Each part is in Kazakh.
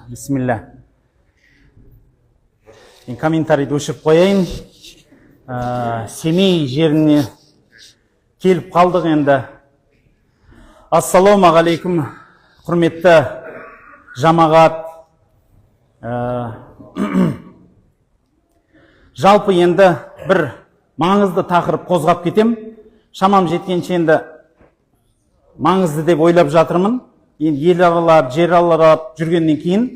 Бисмилля. Мен комментарийді өшіріп қояйын. Семей жеріне келіп қалдық енді. Ассалаумағалейкум, құрметті жамағат. Жалпы енді бір маңызды тақырып қозғап кетем. Шамам жеткенше енді маңызды деп ойлап жатырмын. Енді ел аралап, жер аралап жүргеннен кейін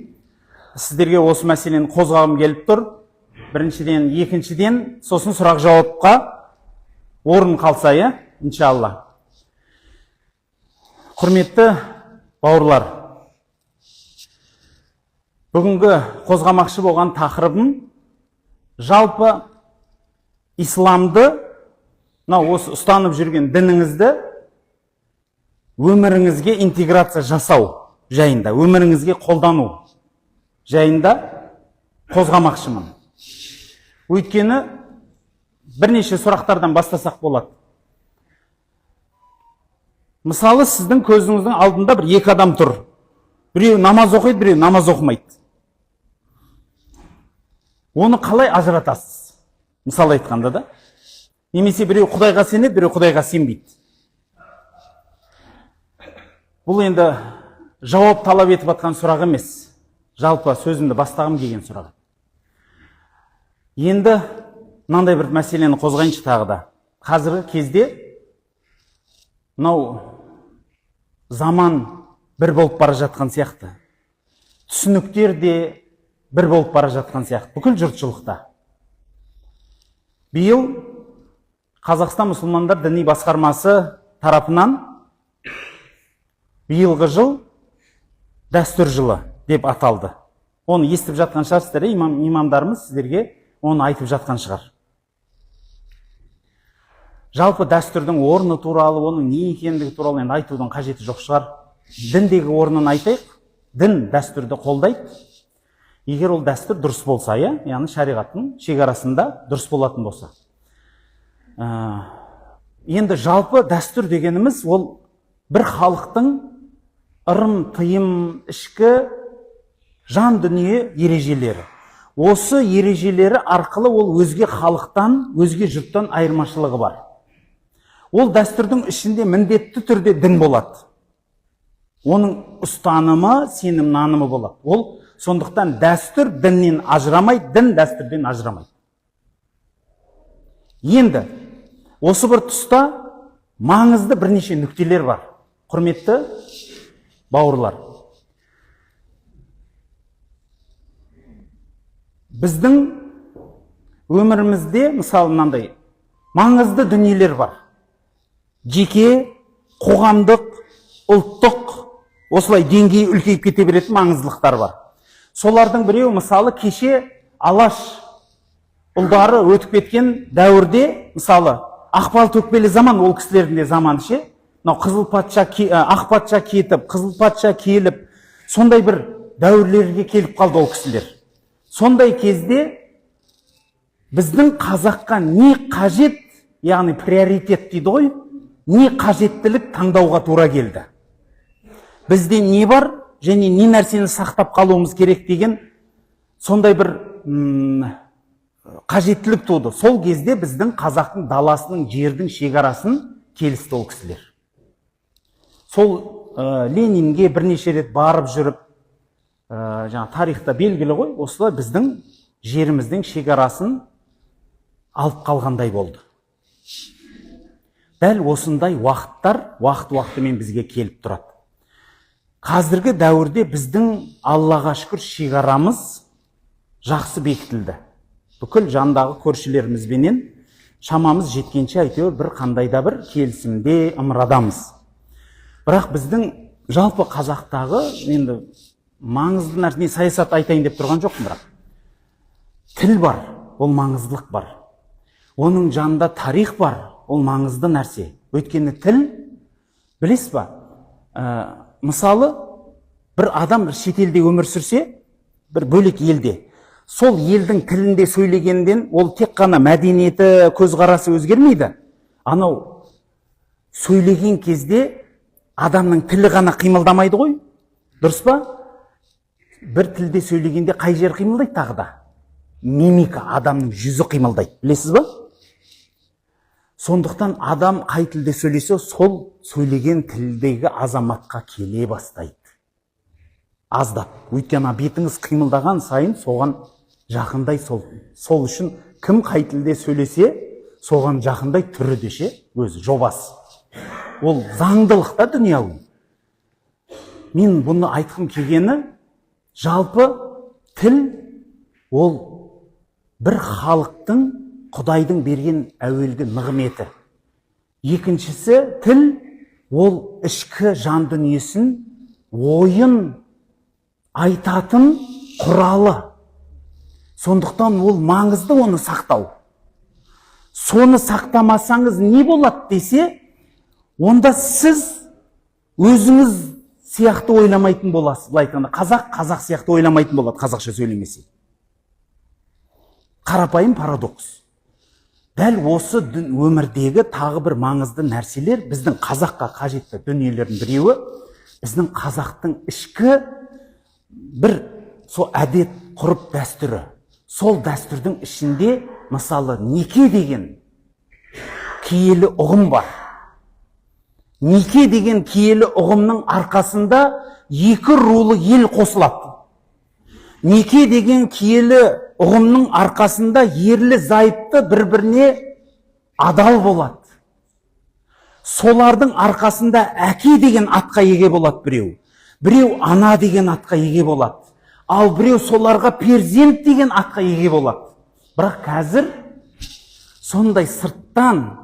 сіздерге осы мәселені қозғағым келіп тұр. Біріншіден, екіншіден, сосын сұрақ жауапқа орын қалса, иншалла. Құрметті бауырлар, бүгінгі қозғамақшы болған тақырыбым жалпы исламды, осы ұстанып жүрген дініңізді өміріңізге интеграция жасау жайында, өміріңізге қолдану жайында қозғамақшымын. Өйткені бірнеше сұрақтардан бастасақ болады. Мысалы, сіздің көзіңіздің алдында бір екі адам тұр. Біреу намаз оқиды, біреу намаз оқымайды. Оны қалай ажыратасыз? Мысалы айтқанда да. Немесе біреу Құдайға сенеді, біреу Құдайға сенбейді. Бұл енді жауап талап етіп атқан сұрақ емес. Жалпы сөзімді бастағым келген сұрақ. Енді мынандай бір мәселені қозғайыншы тағы да. Қазіргі кезде заман бір болып бара жатқан сияқты. Түсініктер де бір болып бара жатқан сияқты. Бүкіл жұртшылықта. Биыл Қазақстан мұсылмандар діни басқармасы тарапынан биылғы жыл дәстүр жылы деп аталды. Оны естіп жатқан шығарсыздар, имамдарымыз сіздерге оны айтып жатқан шығар. Жалпы дәстүрдің орны туралы, оның не екендігі туралы енді айтудың қажеті жоқ шығар. Діндегі орнын айтайық. Дін дәстүрді қолдайды. Егер ол дәстүр дұрыс болса, яғни шариғаттың шекарасында дұрыс болатын болса. Енді жалпы дәстүр дегеніміз ол бір халықтың ырым, тыйым, ішкі жан дүние ережелері. Осы ережелері арқылы ол өзге халықтан, өзге жұрттан айырмашылығы бар. Ол дәстүрдің ішінде міндетті түрде дін болады. Оның ұстанымы, сенім, нанымы болады. Ол сондықтан дәстүр діннен ажырамайды, дін дәстүрден ажырамайды. Енді осы бір тұста маңызды бірнеше нүктелер бар. Құрметті бауырлар, біздің өмірімізде мысалы мынандай маңызды дүниелер бар. Жеке, қоғамдық, ұлттық, осылай деңгейі үлкейіп кете беретін маңыздылықтар бар. Солардың біреуі мысалы кеше Алаш ұлдары өтіп кеткен дәуірде, мысалы Ақбал төкпелі заман, ол кісілердің де заманы ше. Қызыл патша, ақ патша кетіп, қызыл патша келіп, сондай бір дәуірлерге келіп қалды ол кісілер. Сондай кезде біздің қазаққа не қажет, яғни приоритет дейді ғой, не қажеттілік таңдауға тура келді. Бізде не бар және не нәрсені сақтап қалуымыз керек деген сондай бір қажеттілік туды. Сол кезде біздің қазақтың даласының, жердің шекарасын келісті ол кісілер. Сол Ленинге бірнеше рет барып жүріп, тарихта белгілі ғой, осылай біздің жеріміздің шекарасын алып қалғандай болды. Дәл осындай уақыттар уақыт-уақытымен бізге келіп тұрады. Қазіргі дәуірде біздің Аллаға шүкір шекарамыз жақсы бекітілді. Бүкіл жандағы көршілерімізбенен шамамыз жеткенше әйтеуір бір қандайда бір келісімде ымырадамыз. Бірақ біздің жалпы қазақтағы енді маңызды нәрсе, саясат айтайын деп тұрған жоқпын, бірақ тіл бар, ол маңыздылық бар. Оның жанында тарих бар, ол маңызды нәрсе. Өйткені тіл, білесіз ба, мысалы бір адам шетелде өмір сүрсе, бір бөлек елде, сол елдің тілінде сөйлегенден ол тек қана мәдениеті, көзқарасы өзгермейді. Анау сөйлеген кезде адамның тілі ғана қимылдамайды ғой, дұрыс па? бір тілде сөйлегенде қай жер қимылдайды тағы да? Мимика, адамның жүзі қимылдайды. Білесіз ба? Сондықтан адам қай тілде сөйлесе, сол сөйлеген тілдегі азаматқа келе бастайды. Аздап. Өйткені бетіңіз қимылдаған сайын соған жақындай сол үшін кім қай тілде сөйлесе, соған жақындай түрі деше, өзі жобасы. Ол заңдылықта дүнияуи. Мен бұны айтқым келгені, жалпы тіл ол бір халықтың Құдайдың берген әуелгі нығметі. Екіншісі, тіл ол ішкі жан дүниесін, ойын айтатын құралы. Сондықтан ол маңызды оны сақтау. Соны сақтамасаңыз не болады десе, онда сіз өзіңіз сияқты ойламайтын боласыз. Былай айтқанда, қазақ сияқты ойламайтын болады, қазақша сөйлемесе. Қарапайым парадокс. Дәл осы өмірдегі тағы бір маңызды нәрселер, біздің қазаққа қажетті дүниелердің біреуі, біздің қазақтың ішкі бір сол әдет, ғұрып дәстүрі. Сол дәстүрдің ішінде, мысалы, неке деген киелі ұғым бар. Неке деген киелі ұғымның арқасында екі рулы ел қосылады. Неке деген киелі ұғымның арқасында ерлі зайыпты бір-біріне адал болады. Солардың арқасында әке деген атқа еге болады біреу. Біреу ана деген атқа еге болады. Ал біреу соларға перзент деген атқа еге болады. Бірақ қазір сондай сырттан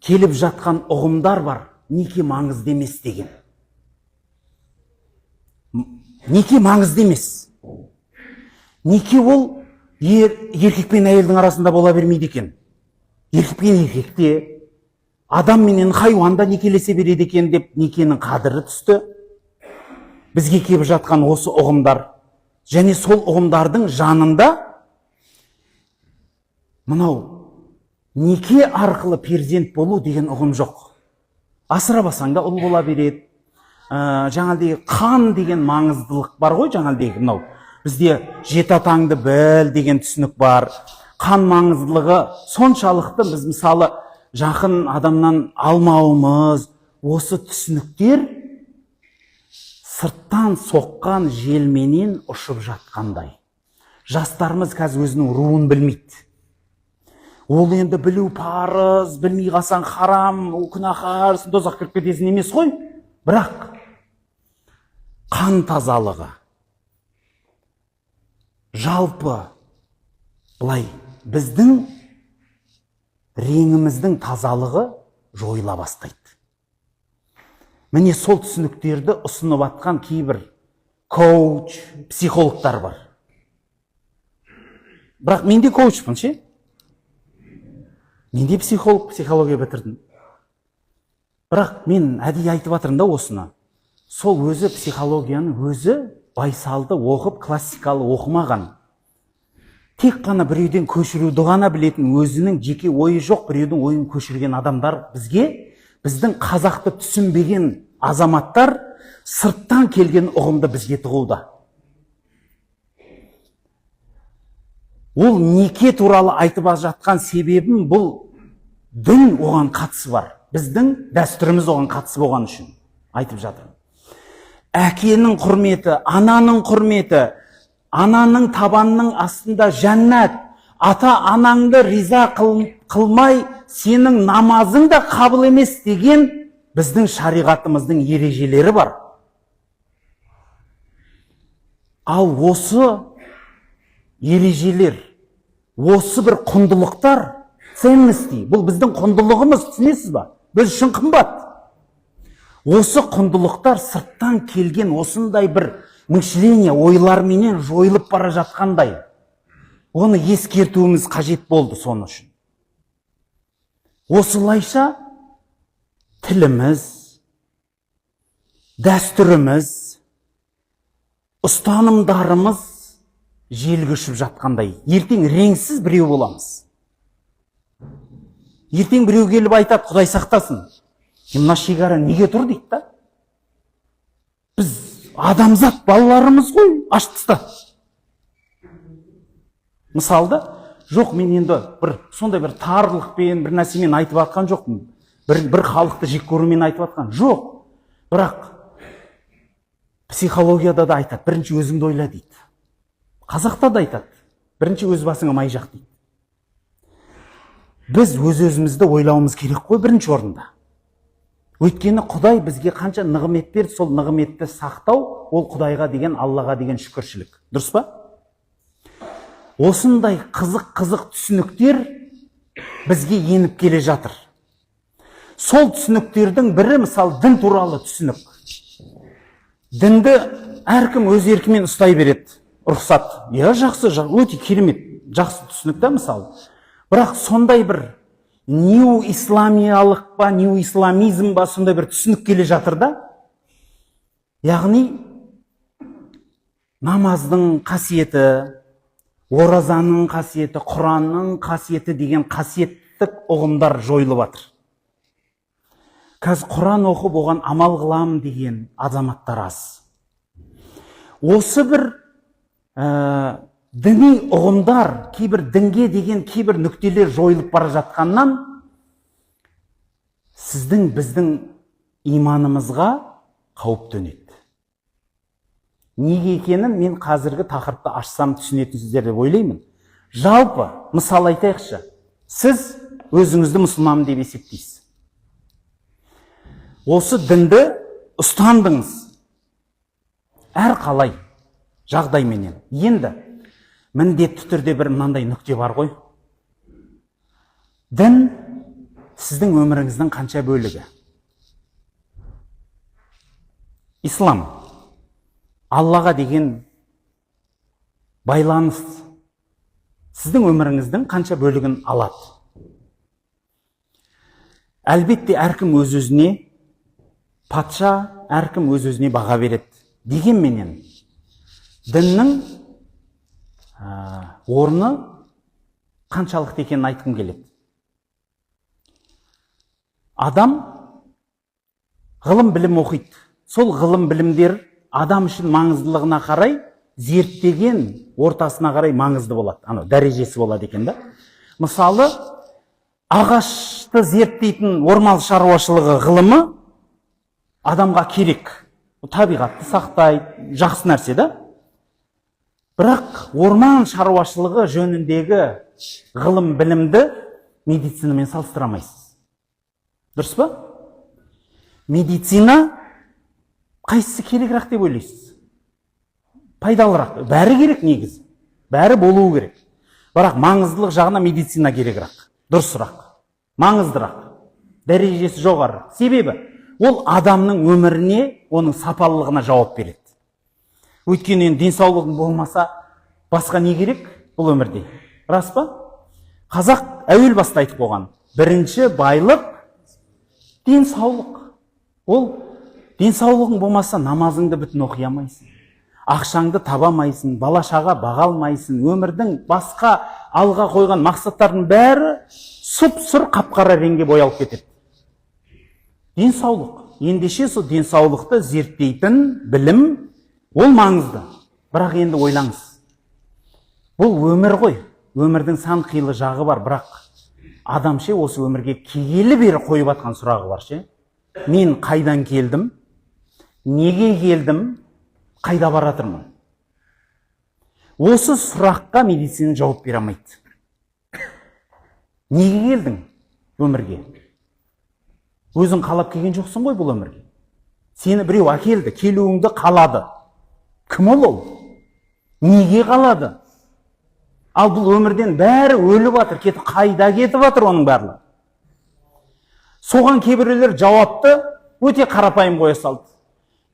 келіп жатқан ұғымдар бар. Неке маңызды емес деген. Неке маңызды емес. Неке ол еркек пен әйелдің арасында бола бермейді екен. Еркек пен еркекте, адам менен хайуан да некелесе береді екен деп некенің қадірі түсті. Бізге келіп жатқан осы ұғымдар, және сол ұғымдардың жанында мынау неке арқылы перзент болу деген ұғым жоқ. Асырабасаң да ұл бола береді. Жаңағыдай қан деген маңыздылық бар ғой, жаңағыдай мынау. Бізде жеті атаңды біл деген түсінік бар. Қан маңыздылығы соншалықты біз мысалы жақын адамнан алмауымыз, осы түсініктер сырттан соққан желменен ұшып жатқандай. Жастарымыз қазір өзінің руын білмейді. Ол енді білу парыз, білмей қалсаң харам, күнәһарсың, тозаққа кіріп кетесің емес қой. Бірақ қан тазалығы жалпы былай біздің реңіміздің тазалығы жойыла бастайды. Міне сол түсініктерді ұсынып атқан кейбір коуч, психологтар бар. Бірақ мен де коучпын, ше? Мен де психология бітірдім. Бірақ мен әдейі айтып жатырмын да осыны. Сол өзі психологияның өзі байсалды оқып, классикалы оқымаған. Тек қана біреуден көшіруді ғана білетін, өзінің жеке ойы жоқ біреудің ойын көшірген адамдар бізге, біздің қазақты түсінбеген азаматтар сырттан келген ұғымды бізге тығуда. Ол неке туралы айтып жатқан себебім бұл дін оған қатысы бар. Біздің дәстүріміз оған қатысы болған үшін айтып жатырмын. Әкенің құрметі, ананың құрметі, ананың табанның астында жәннат, ата анаңды риза қылмай, сенің намазың да қабыл емес деген біздің шариғатымыздың ережелері бар. Ал осы ережелер, осы бір құндылықтар, ценности, бұл біздің құндылығымыз, түсінесіз ба? Біз үшін қымбат. Осы құндылықтар сырттан келген осындай бір мышление, ойларменен жойылып бара жатқандай. Оны ескертуіміз қажет болды соны үшін. Осылайша тіліміз, дәстүріміз, ұстанымдарымыз желге ұшып жатқандай. Ертең реңсіз біреу боламыз. Ертең біреу келіп айтады, Құдай сақтасын. Мына шекара неге тұр дейді да? Біз адамзат балаларымыз ғой, ашып таста. Мысалды, жоқ, мен енді сондай бір тарлықпен, бір нәрсемен айтып атқан жоқпын. Бір халықты жек көрумен айтып атқан жоқ. Бірақ психологияда да айтады, бірінші өзіңді ойла дейді. Қазақта да айтады, бірінші өз басыңа май жақ дейді. Біз өз-өзімізді ойлауымыз керек қой бірінші орында. Өйткені Құдай бізге қанша нығмет берді, сол нығметті сақтау, ол Құдайға деген, Аллаға деген шүкіршілік. Дұрыс па? Осындай қызық түсініктер бізге еніп келе жатыр. Сол түсініктердің бірі, мысалы, дін туралы түсінік. Дінді әркім өз еркімен ұстай береді, рұқсат. Жақсы, өте керемет, жақсы түсінік та, мысалы. Бірақ сондай бір неоисламиялық па, неоисламизм ба, сондай бір түсінік келе жатыр да. Яғни намаздың қасиеті, оразаның қасиеті, Құранның қасиеті деген қасиеттік ұғымдар жойылып жатыр. Қазір Құран оқып, оған амал қыламын деген азаматтар аз. Осы бір діни ұғымдар, кейбір дінге деген кейбір нүктелер жойылып бара жатқаннан, сіздің, біздің иманымызға қауіп төнеді. Неге екенін мен қазіргі тақырыпты ашсам түсінетінсіздер деп ойлаймын. Жалпы, мысал айтайықшы, сіз өзіңізді мұсылман деп есептейсіз. Осы дінді ұстандыңыз. Әр қалай жағдайменен. Енді міндетті түрде бір мынандай нүкте бар ғой. Дін сіздің өміріңіздің қанша бөлігі? Ислам, Аллаға деген байланыс сіздің өміріңіздің қанша бөлігін алады? Әлбетте әркім өз-өзіне, патша әркім өз-өзіне баға береді. Дегенменен діннің орны қаншалықты екенін айтқым келеді. Адам ғылым білім оқиды. Сол ғылым білімдер адам үшін маңыздылығына қарай, зерттеген ортасына қарай маңызды болады. Дәрежесі болады екен да. Мысалы, ағашты зерттейтін орман шаруашылығы ғылымы адамға керек. Табиғатты сақтайды, жақсы нәрсе да. Бірақ орман шаруашылығы жөніндегі ғылым білімді медицинамен салыстырамайсыз. Дұрыс па? Медицина қайсысы керегірақ деп ойлайсыз? Пайдалырақ. Бәрі керек негізі. Бәрі болуы керек. Бірақ маңыздылық жағына медицина керегірақ. Дұрысырақ. Маңыздырақ. Дәрежесі жоғары. Себебі ол адамның өміріне, оның сапалылығына жауап береді. Өйткені денсаулығың болмаса, басқа не керек бұл өмірде? Рас па? Қазақ әуел баста айтып қойған. Бірінші байлық денсаулық. Ол денсаулығың болмаса, намазыңды бүтін оқи алмайсың. Ақшаңды табамайсың, бала-шаға баға алмайсың. Өмірдің басқа алға қойған мақсаттардың бәрі сұп-сұр қап-қара реңге боялып кетеді. Денсаулық. Ендеше сол денсаулықты зерттейтін білім ол маңызды. Бірақ енді ойлаңыз. Бұл өмір ғой. Өмірдің сан қилы жағы бар, бірақ адам ше осы өмірге келгелі бері қойып атқан сұрағы бар ше. Мен қайдан келдім? Неге келдім? Қайда баратырмын? Осы сұраққа медицина жауап бере алмайды. Неге келдің өмірге? Өзің қалап келген жоқсың ғой бұл өмірге. Сені біреу әкелді, келуіңді қалады. Кім ол? Неге қалады? Ал бұл өмірден бәрі өліп жатыр, кетіп қайда кетіп жатыр оның барлығы? Соған кейбіреулер жауапты өте қарапайым қоя салды.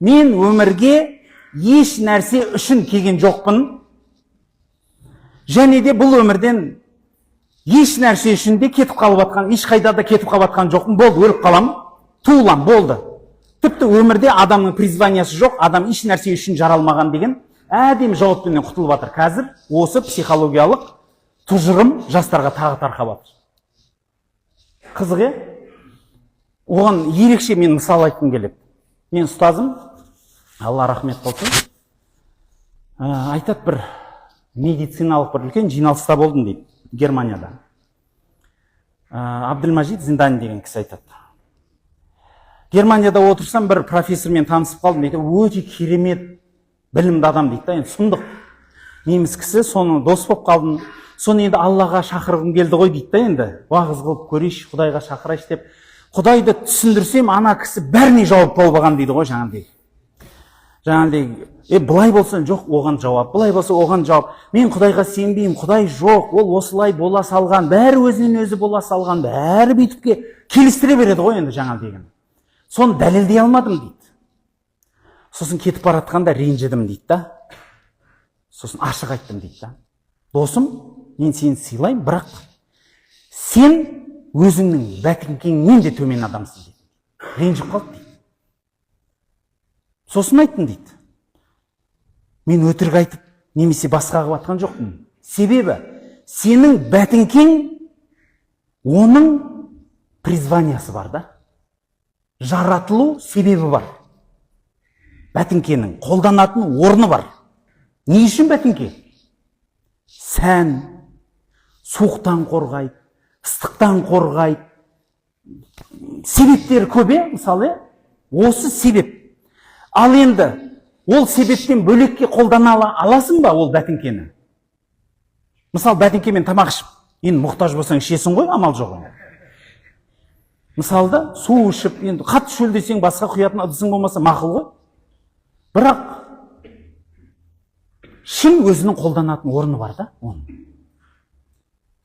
Мен өмірге еш нәрсе үшін келген жоқпын. Және де бұл өмірден еш нәрсе үшін де кетіп қалып жатқан, ешқайда да кетіп қалып жатқан жоқпын. Болды, өліп қалам, туылам, болды. Тіпті өмірде адамның призваниясы жоқ, адам еш нәрсе үшін жаралмаған деген әдемі жауаппен құтылып жатыр. Қазір осы психологиялық тұжырым жастарға тағы тарқап жатыр. Қызық, оған ерекше мен мысал айтқым келеді. Мен ұстазым, Алла рахмет болсын. Айтат, бір медициналық бір үлкен жиналыста болдым дейді, Германияда. Абдылмажид Зиндани деген кісі айтады. Германияда отырсам, бір профессормен танысып қалдым дейді. Өте керемет білімді адам дейді да, енді сұмдық. Неміс кісі, соны дос болып қалдым. Соны енді Аллаға шақырғым келді ғой дейді да, енді уағыз қылып көрейші, Құдайға шақырайшы деп. Құдайды түсіндірсем, ана кісі бәріне жауап болып алған дейді ғой, жаңағыдай. Былай болса жоқ, оған жауап, былай болса оған жауап. Мен Құдайға сенбеймін, Құдай жоқ, ол осылай бола салған, бәрі өзінен өзі бола салған, бәрі бүйтіпке келістіре береді ғой енді жаңа деген. Соны дәлелдей алмадым дейді. Сосын кетіп баратқанда ренжідім дейді да. Сосын ашық айттым дейді да. Досым, мен сені сыйлаймын, бірақ сен өзіңнің бәтіңкеңнен де төмен адамсың дейді. Ренжіп қалды дейді. Сосын айттым дейді. Мен өтірік айтып, немесе басқа қылып атқан жоқпын. Себебі, сенің бәтіңкең, оның призваниясы бар да. Жаратылу себебі бар. Бәтіңкенің қолданатын орны бар. Не үшін бәтіңке? Сән, суықтан қорғайды, ыстықтан қорғайды. Себептері көп, мысалы, осы себеп. Ал енді, ол себептен бөлекке қолдана аласың ба ол бәтіңкені? Мысалы, бәтіңкемен тамақ ішіп, енді мұқтаж болсаң ішесің ғой, амал жоқ. Мысалда, су ішіп, енді қатты шөлдесең, басқа құятын ыдысың болмаса мақұл ғой. Бірақ шын өзінің қолданатын орны бар да, оның.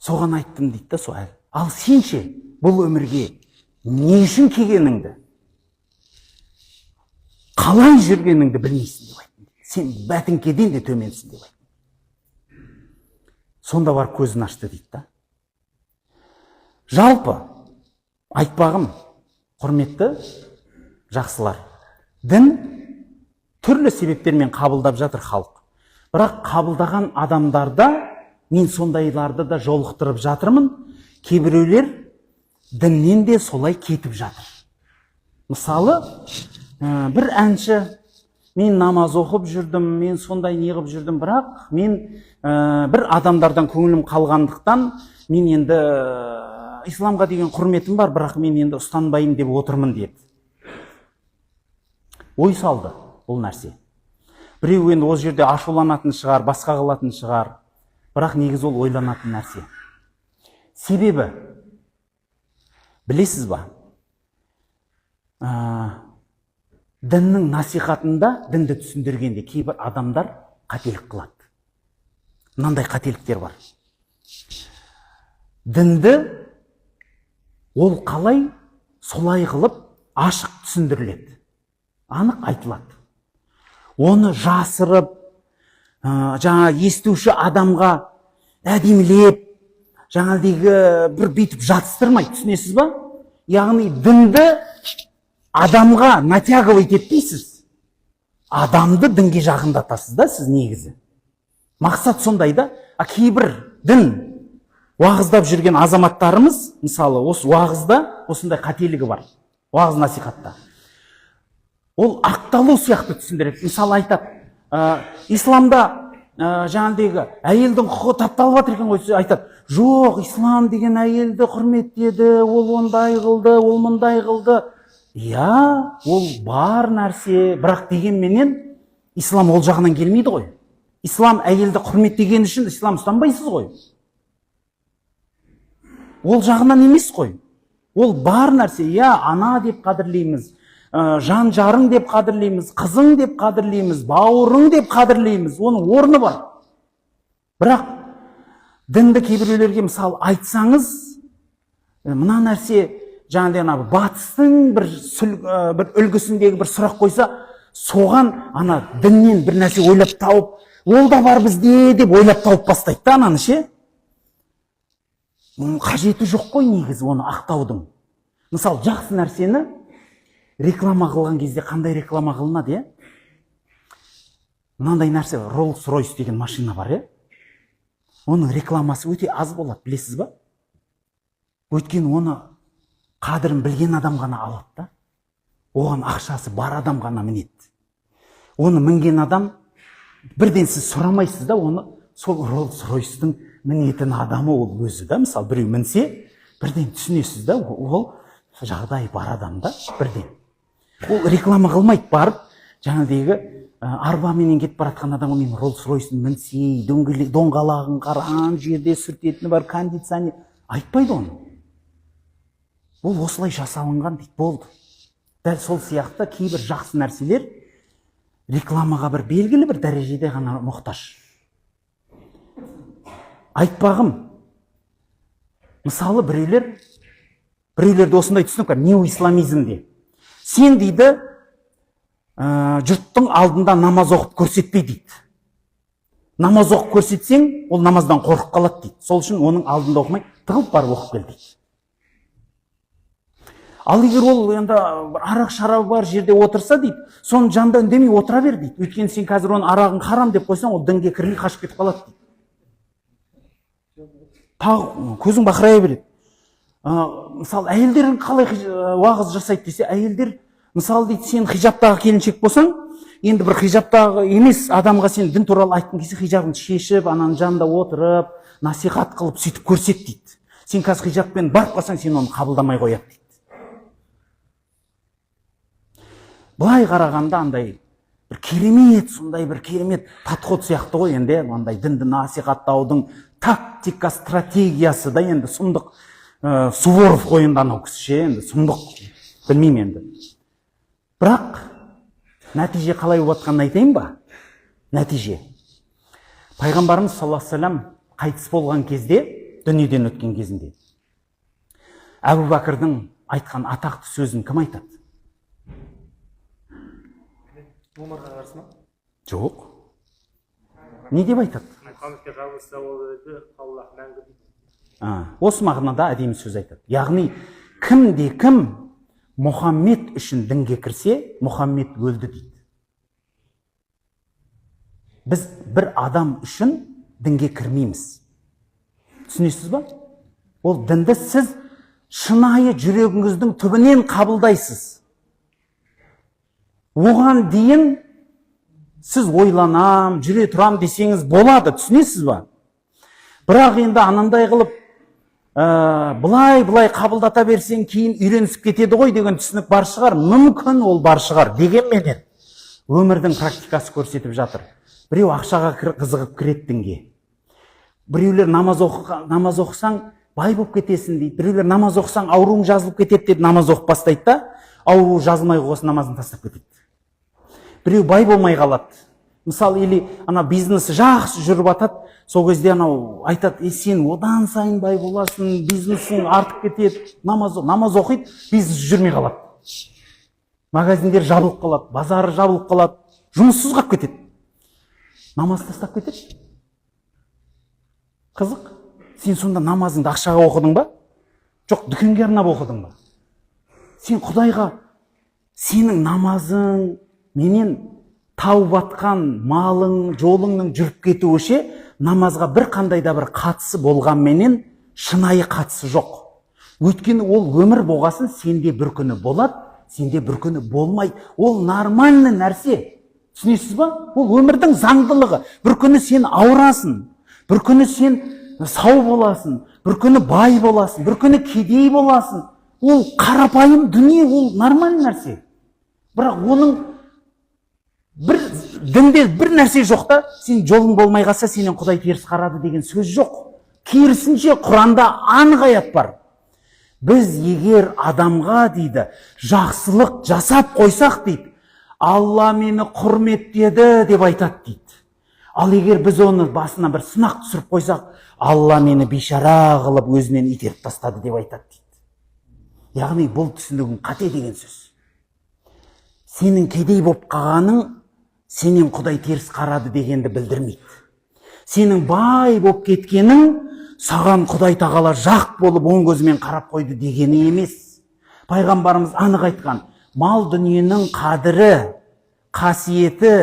Соған айттым дейді да, сол. Ал сенше бұл өмірге не үшін келгеніңді, қалай жүргеніңді білмейсің деп айттым. Сен бәтіңкеден де төменсің деп айттым. Сонда бар көзін ашты дейді да. Жалпы айтпағым, құрметті жақсылар, дін түрлі себептермен қабылдап жатыр халық. Бірақ қабылдаған адамдарда мен сондайларды да жолықтырып жатырмын. Кейбіреулер діннен де солай кетіп жатыр. Мысалы, бір әнші, мен намаз оқып жүрдім, мен сондай неғып жүрдім, бірақ мен бір адамдардан көңілім қалғандықтан, мен енді исламға деген құрметім бар, бірақ мен енді ұстанбаймын деп отырмын деді. Ой салды бұл нәрсе. Біреу енді ол жерде ашуланатын шығар, басқа қылатын шығар, бірақ негіз ол ойланатын нәрсе. Себебі, білесіз ба, діннің насихатында, дінді түсіндіргенде кейбір адамдар қателік қылады. Мынандай қателіктер бар. Дінді ол қалай солай қылып ашық түсіндіріледі. Анық айтылады. Оны жасырып, жаңа естуші адамға әдемілеп, жаңадегі бір бейтіп жатыстырмай, түсінесіз ба? Яғни дінді адамға натягивать етпейсіз. Адамды дінге жақындатасыз да сіз негізі. Мақсат сондай да. Кейбір дін уағыздап жүрген азаматтарымыз, мысалы, осы уағызда осындай қателігі бар. Уағыз насихатта. Ол ақталу сияқты түсіндіреді. Мысалы айтады, исламда жаңағыдегі әйелдің құқығы тапталып жатыр екен ғой, айтады, жоқ, ислам деген әйелді құрметтеді, ол ондай қылды, ол мұндай қылды. Иә, ол бар нәрсе, бірақ дегенменен ислам ол жағынан келмейді ғой. Ислам әйелді құрметтеген үшін ислам ұстанбайсыз ғой. Ол жағынан емес қой. Ол бар нәрсе, иә, ана деп қадірлейміз, жан жарың деп қадірлейміз, қызың деп қадірлейміз, бауырың деп қадірлейміз, оның орны бар. Бірақ дінді кейбіреулерге мысалы айтсаңыз, мына нәрсе жаңағыдай батыстың бір үлгісіндегі бір сұрақ қойса, соған ана діннен бір нәрсе ойлап тауып, ол да бар бізде деп ойлап тауып бастайды да ананы ше. Қажеті жоқ қой негізі оны ақтаудың. Мысалы жақсы нәрсені реклама қылған кезде қандай реклама қылынады, е? Мынандай нәрсе, Rolls-Royce деген машина бар, е? Оның рекламасы өте аз болады, білесіз ба? Өйткені оны қадірін білген адам ғана алады да. Оған ақшасы бар адам ғана мінеді. Оны мінген адам, бірден сіз сұрамайсыз да, оны сол Роллс-Ройстың мінетін адамы ол өзі да. Мысалы, біреу мінсе, бірден түсінесіз да, ол жағдай бар адам да, бірден. Ол реклама қылмайды, барып, жаңағыдегі арбаменен кетіп баратқан адамға мен Роллс-Ройстың мінсей, доңғалағын қараған жерде сүртетіні бар, кондиционер айтпайды оны. Ол осылай жасалынған дейді, болды. Дәл сол сияқты кейбір жақсы нәрселер рекламаға бір белгілі бір дәрежеде ғана мұқтаж. Айтпағым, мысалы біреулерді осындай түсінік бар, неоисламизмде. Сен дейді, жұрттың алдында намаз оқып көрсетпей дейді. Намаз оқып көрсетсең, ол намаздан қорқып қалады дейді. Сол үшін оның алдында оқымай, тығылып барып оқып кел дейді. Ал егер ол енді арақ шарабы бар жерде отырса дейді, соның жанында үндемей отыра бер дейді. Өйткені сен қазір оның арағын харам деп қойсаң, ол дінге кірмей қашып кетіп қалады дейді. Тағы көзің бақырая береді. Мысалы, әйелдер қалай уағыз жасайды десе, әйелдер, мысалы дейді, сен хижаптағы келіншек болсаң, енді бір хижаптағы емес адамға сен дін туралы айтқан кезде хижабын шешіп, ананың жанында отырып, насихат қылып, сөйтіп көрсет дейді. Сен қазір хижаппен барып қалсаң, сен оны қабылдамай қояды дейді. Былай қарағанда андай бір керемет, сондай бір керемет подход сияқты ғой, енді андай дінді насихаттаудың тактика, стратегиясы да енді сұмдық. Суворов қой енді анау кісіше, енді сұмдық, білмеймін енді. Бірақ нәтиже қалай болып жатқанын айтайын ба? Нәтиже. Пайғамбарымыз саллаллаху алейхи вассалам қайтыс болған кезде, дүниеден өткен кезінде, Әбу Бәкірдің айтқан атақты сөзін кім айтады? Омарға қарсы ма? Жоқ. Не деп айтады? Мұхаммедке жабылса ол өзі Аллах мәңгі дейді. Осы мағынада әдемі сөз айтады. Яғни, кім Мұхаммед үшін дінге кірсе, Мұхаммед өлді дейді. Біз бір адам үшін дінге кірмейміз. Түсінесіз ба? Ол дінді сіз шынайы жүрегіңіздің түбінен қабылдайсыз. Оған дейін сіз ойланам, жүре тұрам десеңіз болады, түсінесіз ба? Бірақ енді анандай қылып, былай қабылдата берсең, кейін үйренісіп кетеді ғой деген түсінік бар шығар. Мүмкін ол бар шығар. Дегенменен өмірдің практикасы көрсетіп жатыр. Біреу ақшаға қызығып кіреді дінге. Біреулер намаз оқысаң, бай болып кетесің дейді. Біреулер намаз оқысаң, ауруың жазылып кетеді деп намаз оқып бастайды да, ауру жазылмай қойса намазын тастап кетеді. Біреу бай болмай қалады. Мысалы, или ана бизнесі жақсы жүріп атады, сол кезде анау айтады, сен одан сайын бай боласың, бизнесің артып кетеді, намаз оқиды, бизнес жүрмей қалады. Магазиндер жабылып қалады, базары жабылып қалады, жұмыссыз қалып кетеді. Намаз тастап кетеді. Қызық. Сен сонда намазыңды ақшаға оқыдың ба? Жоқ, дүкенге арнап оқыдың ба? Сен Құдайға сенің намазың менен тауып атқан малың, жолыңның жүріп кетуіше намазға бір қандай да бір қатысы болғанменен шынайы қатысы жоқ. Өйткені ол өмір болғасын, сенде бір күні болады, сенде бір күні болмайды. Ол нормальный нәрсе. Түсінесіз ба? Ол өмірдің заңдылығы. Бір күні сен ауырасың, бір күні сен сау боласың, бір күні бай боласың, бір күні кедей боласың. Ол қарапайым дүние, ол нормальный нәрсе. Бірақ оның дінде бір нәрсе жоқ та, сен жолың болмай қалса, сенен Құдай теріс қарады деген сөз жоқ. Керісінше Құранда анық аят бар. Біз егер адамға дейді, жақсылық жасап қойсақ дейді, Алла мені құрметтеді деп айтады дейді. Ал егер біз оны басына бір сынақ түсіріп қойсақ, Алла мені бейшара қылып өзінен итеріп тастады деп айтады дейді. Яғни бұл түсінігің қате деген сөз. Сенің кедей болып қалғаның сенен Құдай теріс қарады дегенді білдірмейді. Сенің бай болып кеткенің саған Құдай тағала жақ болып оң көзімен қарап қойды дегені емес. Пайғамбарымыз анық айтқан, мал дүниенің қадірі, қасиеті,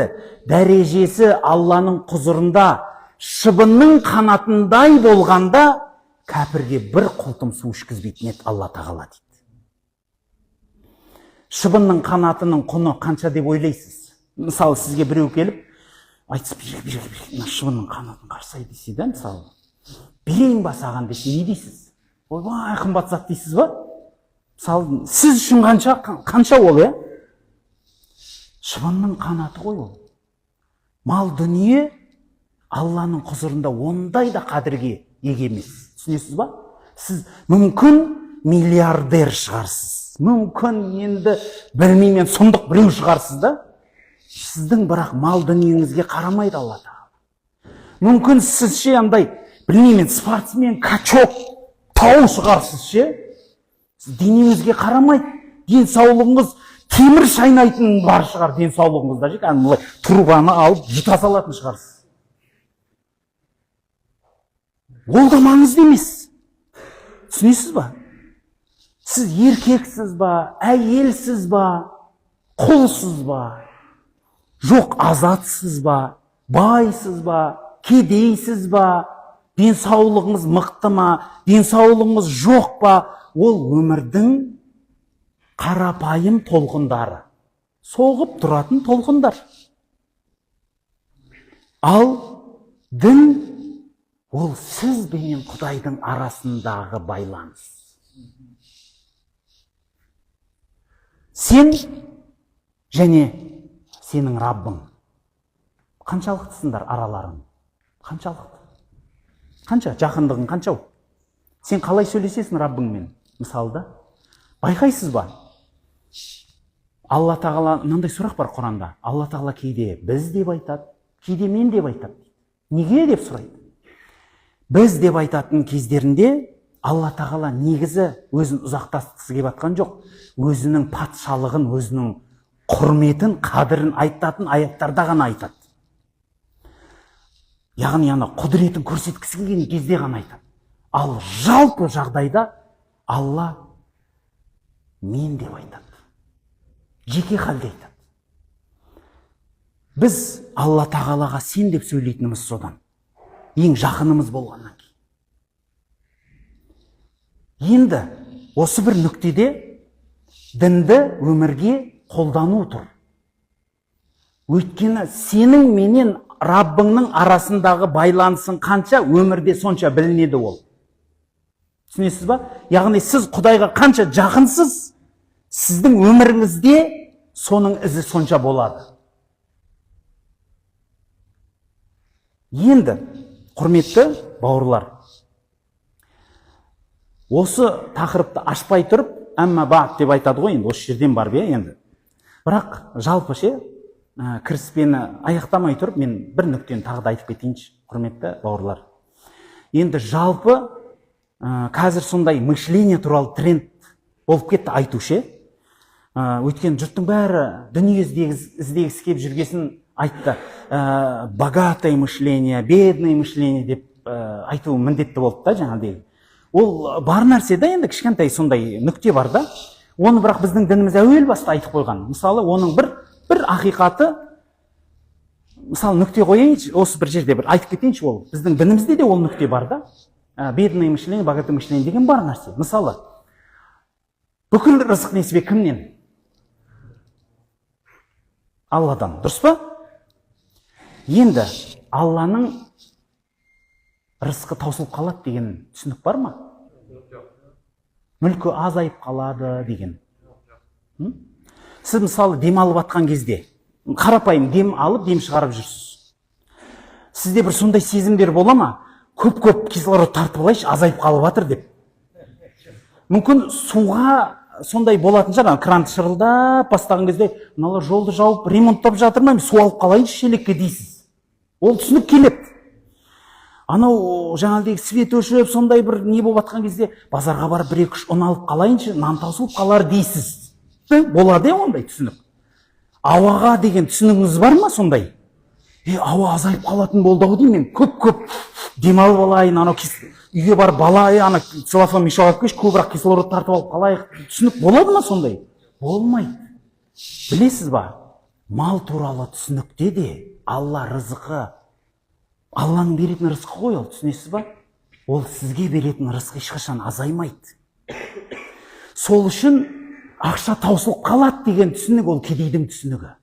дәрежесі Алланың құзырында шыбынның қанатындай болғанда кәпірге бір құлтым су ішкізбейтін еді Алла тағала дейді. Шыбынның қанатының құны қанша деп ойлайсыз? мысалы сізге біреу келіп айтса, мына шыбынның қанатын қарсай десе да, мысалы берейін ба саған десе, не дейсіз? Ойбай, қымбат зат дейсіз ба? Мысалы сіз үшін қанша ол, шыбынның қанаты ғой ол. Мал дүние Алланың құзырында ондай да қадірге еге емес. Түсінесіз ба? Сіз мүмкін миллиардер шығарсыз, мүмкін енді білмеймен сұмдық біреу шығарсыз да, сіздің бірақ мал дүниеңізге қарамайды Алла тағала. Мүмкін сіз андай білмеймен спортсмен, качок, тау шығарсыз сіз денеңізге қарамайды. Денсаулығыңыз темір шайнайтын бар шығар денсаулығыңызда кәдімгі трубаны алып жұта салатын шығарсыз. Ол да маңызды емес. Түсінесіз ба? Сіз еркексіз ба, әйелсіз ба, құлсыз ба, жоқ азатсыз ба, байсыз ба, кедейсіз ба, денсаулығыңыз мықты ма, денсаулығыңыз жоқ па, ол өмірдің қарапайым толқындары, соғып тұратын толқындар. Ал дін ол сіз бенен Құдайдың арасындағы байланыс. Сен және сенің Раббың қаншалықтысыңдар араларың? Қаншалықты? Қанша? Жақындығың қанша? Сен қалай сөйлесесің Раббыңмен? Мысалда, байқайсыз ба? Алла тағала, мынандай сұрақ бар Құранда. Алла тағала кейде біз деп айтады, кейде мен деп айтады. Неге деп сұрайды? Біз деп айтатын кездерінде Алла тағала негізі өзін ұзақтастықсы кеп атқан жоқ. Өзінің патшалығын, өзінің құрметін, қадірін айтатын аяттарда ғана айтады. Яғни құдіретін көрсеткісі келген кезде ғана айтады. Ал жалпы жағдайда Алла мен деп айтады. Жеке халде айтады. Біз Алла тағалаға сен деп сөйлейтініміз содан. Ең жақынымыз болғаннан кейін. Енді осы бір нүктеде дінді өмірге қолдану тұр. Өйткені сенің менен Раббыңның арасындағы байланысың қанша, өмірде сонша білінеді ол. Түсінесіз ба? Яғни сіз Құдайға қанша жақынсыз, сіздің өміріңізде соның ізі сонша болады. Енді, құрметті бауырлар, осы тақырыпты ашпай тұрып, әмма баъд деп айтады ғой, енді осы жерден бар бе енді. Бірақ жалпы кіріспені аяқтамай тұрып, мен бір нүктені тағы да айтып кетейінші, құрметті бауырлар. Енді жалпы қазір сондай мышление туралы тренд болып кетті айтушы. Өйткені жұрттың бәрі дүние іздегісі келіп жүргесін айтты. Богатое мышление, бедное мышление деп айту міндетті болды да жаңағыдай. Ол бар нәрсе да, енді кішкентай сондай нүкте бар да. Оны бірақ біздің дініміз әуел баста айтып қойған. Мысалы, оның бір ақиқаты, мысалы нүкте қояйыншы, осы бір жерде бір айтып кетейінші, ол біздің дінімізде де ол нүкте бар да. Бедное мышление, богатое мышление деген бар нәрсе. Мысалы, бүкіл рызық несібе кімнен? Алладан, дұрыс па? Енді Алланың рызқы таусылып қалады деген түсінік бар ма? Мүлкі азайып қалады деген. Сіз мысалы дем алып атқан кезде, қарапайым дем алып, дем шығарып жүрсіз. Сізде бір сондай сезімдер бола ма? Көп кислород тартып алайыншы, азайып қалып жатыр деп. Мүмкін суға сондай болатын шығар, кранды шырылдап бастаған кезде, мыналар жолды жауып, ремонттап жатыр ма, су алып қалайыншы шелекке дейсіз. Ол түсінік келеді. Анау жаңағыдай свет өшіріп, сондай бір не болып атқан кезде, базарға барып 1-2 ұн алып қалайыншы, нан таусылып қалар дейсіз. Болады ондай түсінік. Ауаға деген түсінігіңіз бар ма сондай? Ауа азайып қалатын болды ау деймін, көп демалып алайын, анау үйге барып балайын, целлофан мешок алып келші, көбірек кислород тартып алып қалайық. Түсінік болады ма сондай? Болмайды. Білесіз ба? Мал туралы түсінікте де Алла рызықы, Алланың беретін рызқы ғой ол, түсінесіз ба? Ол сізге беретін рызқы ешқашан азаймайды. Сол үшін ақша таусылып қалады деген түсінік ол кедейдің түсінігі.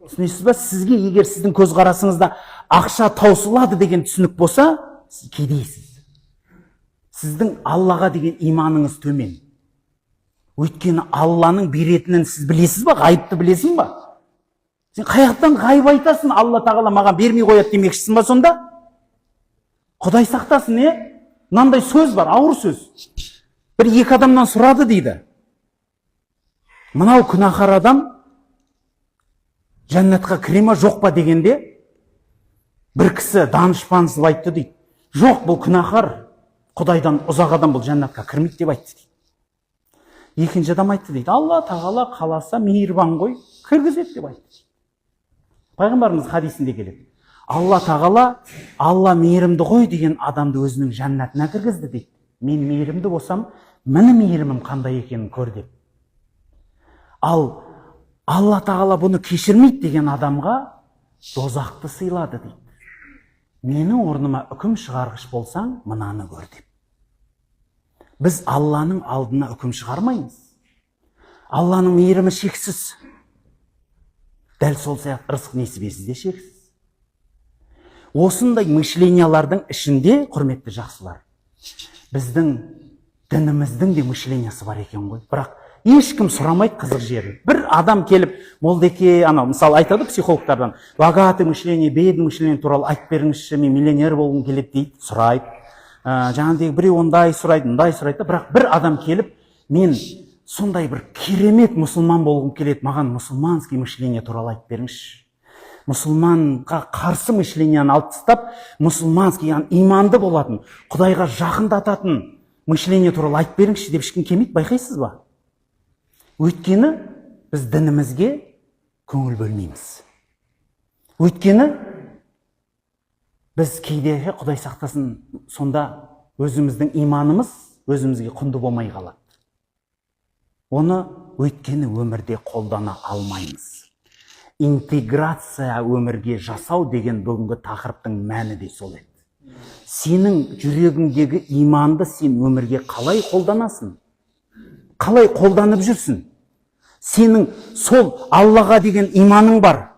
Түсінесіз ба? Сізге егер сіздің көзқарасыңызда ақша таусылады деген түсінік болса, сіз кедейсіз. Сіздің Аллаға деген иманыңыз төмен. Өйткені Алланың беретінін сіз білесіз ба? Ғайыпты білесің ба? Сен қаяқтан ғайып айтасың? Алла тағала маған бермей қояды демекшісің ба сонда? Құдай сақтасын, мынандай сөз бар, ауыр сөз. Бір екі адамнан сұрады дейді. Мынау күнәһар адам жәннатқа кіре ме жоқ па дегенде, бір кісі данышпансыз айтты дейді. Жоқ, бұл күнәһар, Құдайдан ұзақ адам, бұл жәннатқа кірмейді деп айтты дейді. Екінші адам айтты дейді. Алла тағала қаласа мейірбан ғой, кіргізеді деп айтты. Пайғамбарымыз хадисінде келеді. Алла тағала, Алла мейірімді ғой деген адамды өзінің жәннатына кіргізді дейді. Мен мейірімді болсам, мені мейірімім қандай екенін көр деп. Ал Алла тағала бұны кешірмейді деген адамға дозақты сыйлады дейді. Мені орныма үкім шығарғыш болсаң, мынаны көр деп. Біз Алланың алдына үкім шығармаймыз. Алланың мейірімі шексіз. Дәл сол сияқты рызық несібесі де шексіз. Осындай мышлениялардың ішінде, құрметті жақсылар, біздің дініміздің де мышлениясы бар екен ғой. Бірақ ешкім сұрамайды қызық жері. Бір адам келіп, молдеке, мысалы айтады психологтардан, богатый мышление, бедный мышление туралы айтып беріңізші, мен миллионер болғым келеді дейді, сұрайды. Жаңағыдегі біреу ондай сұрайды, мұндай сұрайды. Бірақ бір адам келіп, мен сондай бір керемет мұсылман болғым келеді, маған мұсылманский мышление туралы айтып беріңізші. Мұсылманға қарсы мышленияны алып тастап, мұсылманский, яғни иманды болатын, Құдайға жақындататын мышление туралы айтып беріңізші деп ешкім келмейді, байқайсыз ба? Өйткені біз дінімізге көңіл бөлмейміз. Өйткені біз кейде, Құдай сақтасын, сонда өзіміздің иманымыз өзімізге құнды болмай қалады. Оны өйткені өмірде қолдана алмаймыз. Интеграция өмірге жасау деген бүгінгі тақырыптың мәні де сол еді. Сенің жүрегіңдегі иманды сен өмірге қалай қолданасың? Қалай қолданып жүрсің? Сенің сол Аллаға деген иманың бар.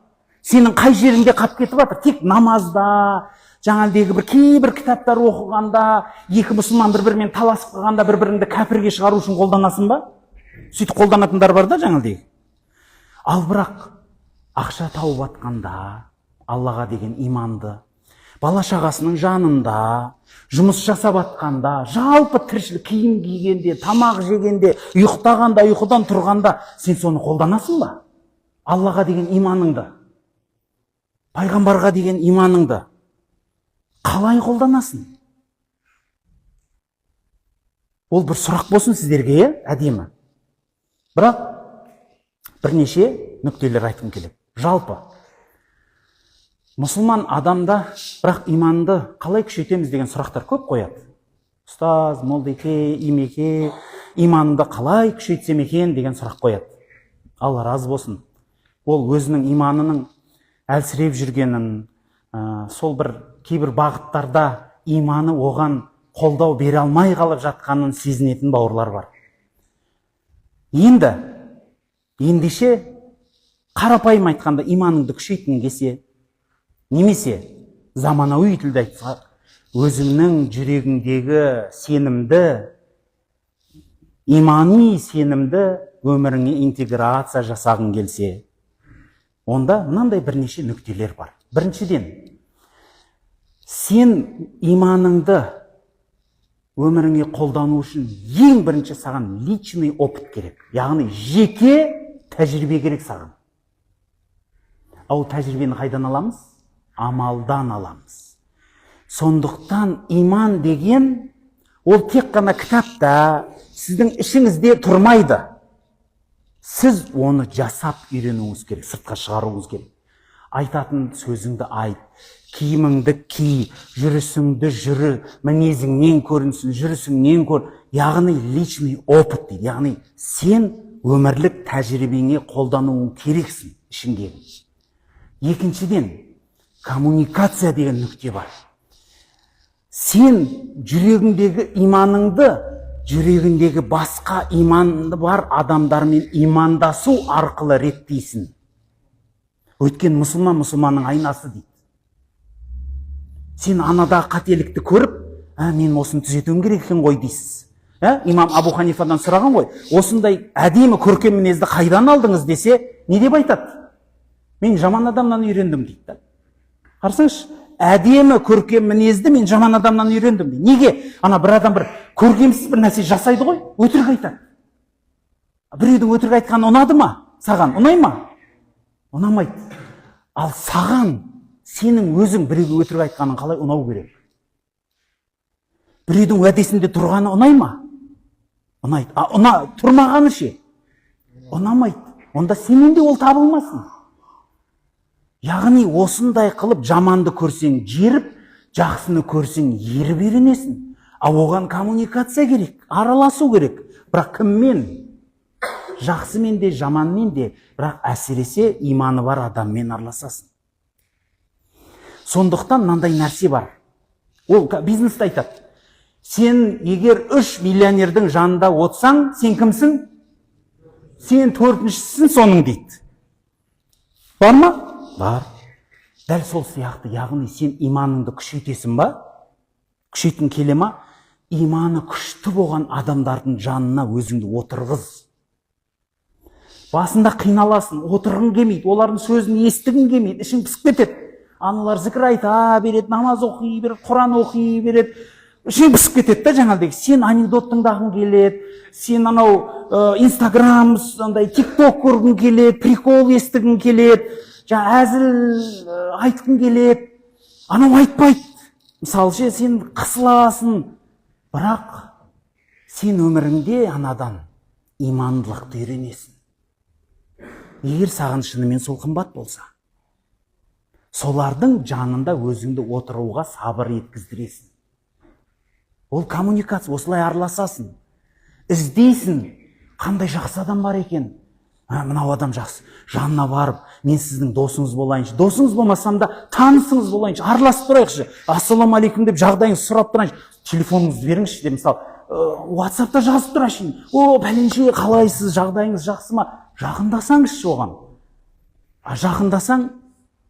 Сенің қай жеріңде қап кетіп жатыр? Тек намазда, жаңағыдегі бір кейбір кітаптар оқығанда, екі мұсылман бір-бірімен таласып қалғанда бір-біріңді кәпірге шығару үшін қолданасың ба? Сөйтіп қолданатындар бар да жаңағыдегі. Ал бірақ ақша тауып атқанда, Аллаға деген иманды, бала шағасының жанында, жұмыс жасап атқанда, жалпы тіршілік, киім кигенде, тамақ жегенде, ұйықтағанда, ұйқыдан тұрғанда, сен соны қолданасың ба? Аллаға деген иманыңды, пайғамбарға деген иманыңды қалай қолданасың? Ол бір сұрақ болсын сіздерге, әдемі. Бірақ бірнеше нүктелер айтқым келеді. Жалпы мұсылман адамда бірақ иманды қалай күшейтеміз деген сұрақтар көп қояды. Ұстаз, молдеке, имеке, иманды қалай күшейтсем екен деген сұрақ қояды. Алла разы болсын. Ол өзінің иманының әлсіреп жүргенін, сол бір кейбір бағыттарда иманы оған қолдау бере алмай қалып жатқанын сезінетін бауырлар бар. Ендеше қарапайым айтқанда иманыңды күшейткің келсе, немесе заманауи тілде айтсақ, өзіңнің жүрегіңдегі сенімді, имани сенімді өміріңе интеграция жасағың келсе, онда мынандай бірнеше нүктелер бар. Біріншіден, сен иманыңды өміріңе қолдану үшін ең бірінші саған личный опыт керек. Яғни жеке тәжірибе керек саған. Ал тәжірибені қайдан аламыз? Амалдан аламыз. Сондықтан иман деген ол тек қана кітапта, сіздің ішіңізде тұрмайды. Сіз оны жасап үйренуіңіз керек, сыртқа шығаруыңыз керек. Айтатын сөзіңді айт, киіміңді ки, жүрісіңді жүрі, мінезіңнен көрінсін, жүрісіңнен көр. Яғни личный опыт дейді. Яғни сен өмірлік тәжірибеңе қолдануың керексің ішіңдегі. Екіншіден, коммуникация деген нүкте бар. Сен жүрегіңдегі иманыңды, жүрегіндегі басқа иманды бар адамдармен имандасу арқылы реттейсің. Өйткені мұсылманның айнасы дейді. Сен анадағы қателікті көріп, мен осыны түзетуім керек екен ғой дейсіз. Имам Абу Ханифадан сұраған ғой, осындай әдемі көркем мінезді қайдан алдыңыз десе, не деп айтады? Мен жаман адамнан үйрендім дейді. Қарсаңызшы, әдемі көркем мінезді мен жаман адамнан үйрендім дейді. Неге? Ана бір адам бір көркемсіз бір нәрсе жасайды ғой, өтірік айтады. Біреудің өтірік айтқаны ұнады ма? Саған ұнай ма? Ұнамайды. Ал саған сенің өзің біреуге өтірік айтқаның қалай ұнау керек? Біреудің уәдесінде тұрғаны ұнай ма? Ұнайды. Тұрмағаны ше? Ұнамайды. Онда сенен де ол табылмасын. Яғни осындай қылып жаманды көрсең жеріп, жақсыны көрсең еріп үйренесің. Оған коммуникация керек, араласу керек. Бірақ кіммен? Жақсымен де, жаманмен де, бірақ әсіресе иманы бар адаммен араласасың. Сондықтан мынандай нәрсе бар. Ол бизнесте айтады. Сен егер 3 миллионердің жанында отырсаң, сен кімсің? Сен 4-шісің соның дейді. Бар ма? Бар. Дәл сол сияқты, яғни сен иманыңды күшейтесің ба? Күшейткің келе ма? Иманы күшті болған адамдардың жанына өзіңді отырғыз. Басында қиналасың, отырғың келмейді, олардың сөзін естігің келмейді, ішің пысып кетеді. Аналар зікір айта береді, намаз оқи береді, Құран оқи береді. Ішің пысып кетеді да жаңағыдай. Сен анекдот тыңдағың келеді, сен анау Инстаграм, ТикТок көргің келеді, прикол естігің келеді, әзіл айтқың келеді. Анау айтпайды. Мысалы ше, сен қысыласың. Бірақ сен өміріңде анадан имандылықты үйренесің. Егер саған шынымен сол қымбат болса, солардың жанында өзіңді отыруға сабыр еткіздіресің. Ол коммуникация, осылай араласасың. Іздейсің, қандай жақсы адам бар екен. Мынау адам жақсы. Жанына барып, мен сіздің досыңыз болайыншы. Досыңыз болмасам да танысыңыз болайыншы. Араласып тұрайықшы. Ассаламу алейкум деп жағдайыңызды сұрап тұрайыншы. Телефоныңызды беріңізші деп, мысалы, WhatsApp-та жазып тұрайыншы. Пәленше, қалайсыз, жағдайыңыз жақсы ма? Жақындасаңызшы оған. Жақындасаң,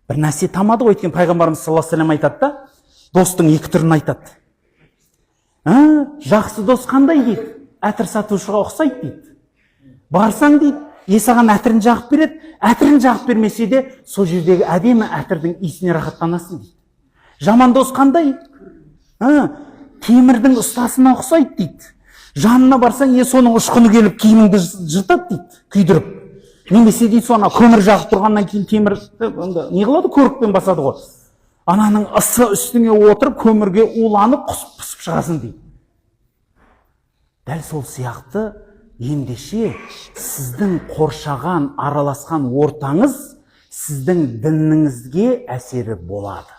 бір нәрсе тамады ғой, өйткені пайғамбарымыз саллаллаху алейхи ва саллям айтады да, достың екі түрін айтады. Жақсы дос қандай дейді? Әтір сатушыға ұқсайды дейді. Барсаң дейді, саған әтірін жағып береді, әтірін жағып бермесе де, сол жердегі әдемі әтірдің иісіне рахаттанасың дейді. Жаман дос қандай? Темірдің ұстасына ұқсайды дейді. Жанына барсаң, соның ұшқыны келіп киіміңді жыртады дейді, күйдіріп. Немесе дейді, соны көмір жағып тұрғаннан кейін темір не қылады, көрікпен басады ғой. Ананың ысы үстіңе отырып, көмірге уланып, құсып шығасың дейді. Дәл сол сияқты ендеше сіздің қоршаған, араласқан ортаңыз сіздің дініңізге әсері болады.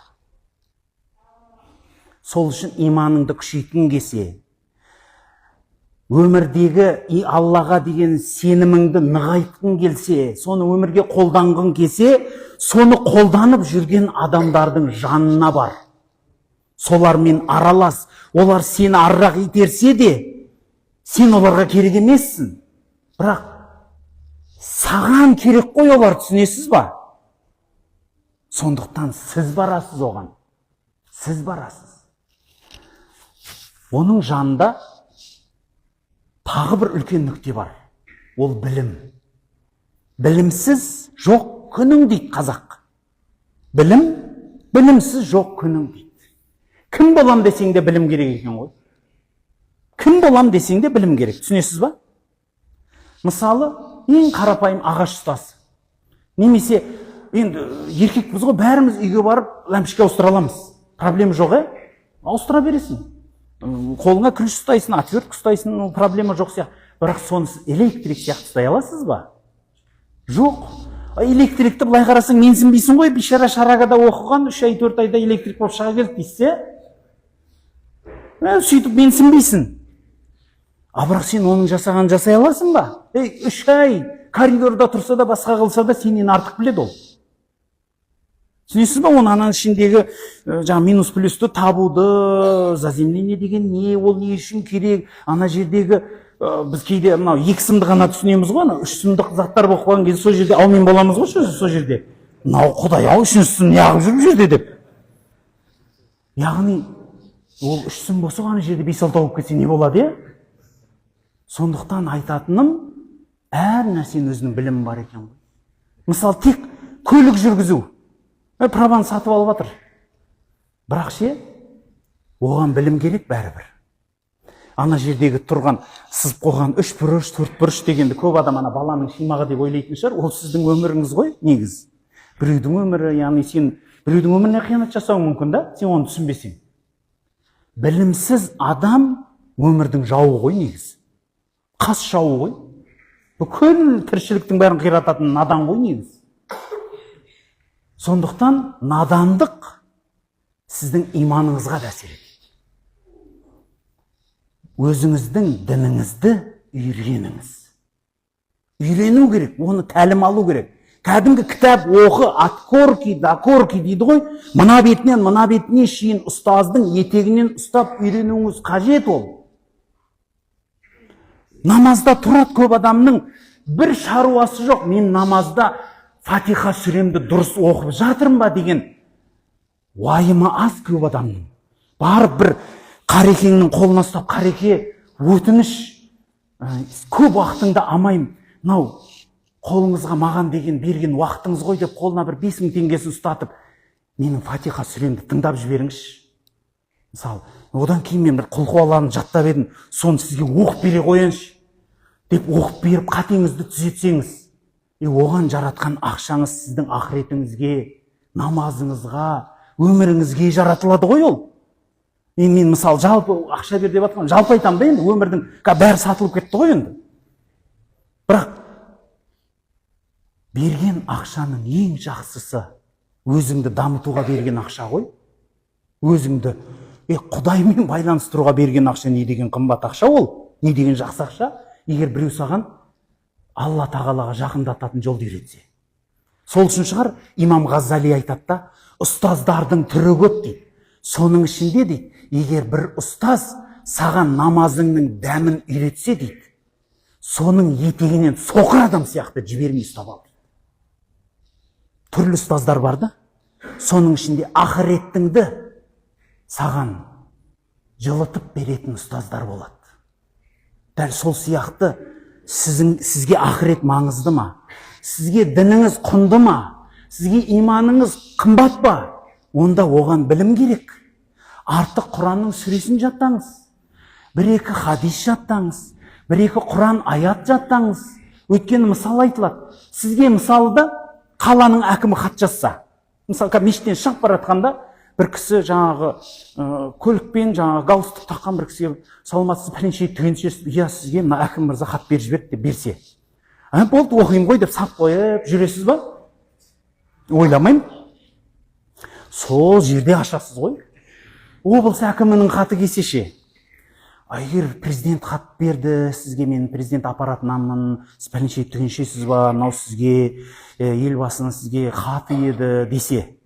Сол үшін иманыңды күшейткің келсе, өмірдегі Аллаға деген сеніміңді нығайтқың келсе, соны өмірге қолданғың келсе, соны қолданып жүрген адамдардың жанына бар. Солармен аралас, олар сені арырақ итерсе де, сен оларға керек емессің. Бірақ саған керек қой олар, түсінесіз ба? Сондықтан сіз барасыз оған. Сіз барасыз. Оның жанында тағы бір үлкен нүкте бар. Ол білім. Білімсіз жоқ күнің дейді қазақ. Білімсіз жоқ күнің дейді. Кім болам десең де білім керек екен ғой. Кім болам десең де білім керек. Түсінесіз ба? Мысалы, ең қарапайым ағаш ұстасы. Немесе, енді еркекпіз ғой, бәріміз үйге барып лампочка ауыстыра аламыз. Проблема жоқ, ауыстыра бересің. Қолыңа ключ ұстайсың, отвертка ұстайсың, проблема жоқ сияқты. Бірақ сонысы электрик сияқты ұстай аласыз ба? Жоқ. Электрикті былай қарасаң, менсінбейсің ғой, бишара шарагада оқыған, 3 ай 4 айда электрик болып шыға келді дейсіз, сөйтіп менсінбейсің. Бірақ сен оның жасаған жасай аласың ба? 3 ай коридорда тұрса да, басқа қылса да, сенен артық біледі ол. Түсінесіз ба, оның ананың ішіндегі минус плюсті табуды, заземление деген не, ол не үшін керек, ана жердегі, біз кейде 2 сымды ғана түсінеміз ғой, 3 сымдық заттар болып қалған кезде сол жерде аумен боламыз ғой, сол жерде. мынау құдай ау үшіншісін неғып жүр бұл жерде деп. Яғни ол үшсін болса ана жерде 5-6 болып кетсе не болады, иә? Сондықтан айтатыным, әр нәрсенің өзінің білімі бар екен ғой. Мысалы, тек көлік жүргізу. Прабаны сатып алып жатыр. Бірақ ше, оған білім керек бәрібір. Ана жердегі тұрған сызып қойған 3 бұрыш, 4 бұрыш дегенді көп адам ана баланың шимағы деп ойлайтын шығар. Ол сіздің өміріңіз ғой, негіз. Біреудің өмірі, яғни сен біреудің өміріне қиянат жасауың мүмкін да, сен оны түсінбесең. Білімсіз адам өмірдің жауы ғой негіз. Қас жауы ғой. Бүкіл тіршіліктің бәрін қирататын надан ғой негіз. Сондықтан надандық сіздің иманыңызға да әсер етеді. Өзіңіздің дініңізді үйреніңіз. Үйрену керек, оны тәлім алу керек. Кәдімгі кітап оқы, откорки, докорки дейді ғой. Мына бетінен, мына бетіне шейін ұстаздың етегінен ұстап үйренуіңіз қажет ол. Намазда тұрады көп адамның бір шаруасы жоқ. Мен намазда Фатиха сүремді дұрыс оқып жатырмын ба деген уайымы аз көп адамның. Барып бір қарекеңнің қолына ұстап, қареке, өтініш, көп уақытыңды алмайым, мынау қолыңызға маған деген берген уақытыңыз ғой деп қолына бір 5000 теңгесін ұстатып, менің Фатиха сүремді тыңдап жіберіңізші. Мысалы, одан кейін мен бір құлқуаларын жаттап едім, соны сізге оқып бере қояйыншы деп оқып беріп қатеңізді түзетсеңіз, оған жаратқан ақшаңыз сіздің ақыретіңізге, намазыңызға, өміріңізге жаратылады ғой ол. Мен мысалы жалпы ақша бер деп жатқан, жалпы айтам да енді өмірдің бәрі сатылып кетті ғой енді. Бірақ берген ақшаның ең жақсысы өзіңді дамытуға берген ақша ғой. Өзіңді Құдаймен байланыстыруға берген ақша не деген қымбат ақша ол, не деген жақсы ақша. Егер біреу саған Алла тағалаға жақындататын жолды үйретсе. Сол үшін шығар имам Ғаззали айтады да, ұстаздардың түрі көп дейді. Соның ішінде дейді, егер бір ұстаз саған намазыңның дәмін үйретсе дейді, соның етегінен соқыр адам сияқты жібермей ұстап ал. Түрлі ұстаздар бар да, соның ішінде ақыреттіңді саған жылытып беретін ұстаздар болады. Дәл сол сияқты сізге ақырет маңызды ма? Сізге дініңіз құнды ма? Сізге иманыңыз қымбат па? Онда оған білім керек. Артық Құранның сүресін жаттаңыз. 1-2 хадис жаттаңыз. 1-2 Құран аят жаттаңыз. Өйткені мысал айтылады. Сізге мысалда қаланың әкімі хат жазса. Мысалы, мешіттен шығып бара жатқанда бір кісі жаңағы көлікпен жаңағы галстук таққан бір кісіге саламатсыз пәленше түгенше, иә сізге мына әкім мырза хат беріп жіберді деп берсе. Болды оқимын ғой деп сап қойып жүресіз ба? Ойламаймын. Сол жерде ашасыз ғой. Облыс әкімінің хаты келсе ше. Егер президент хат берді, сізге мен президент аппаратынанмын, сіз пәленше түгеншесіз ба, мынау сізге елбасының сізге хаты еді десе,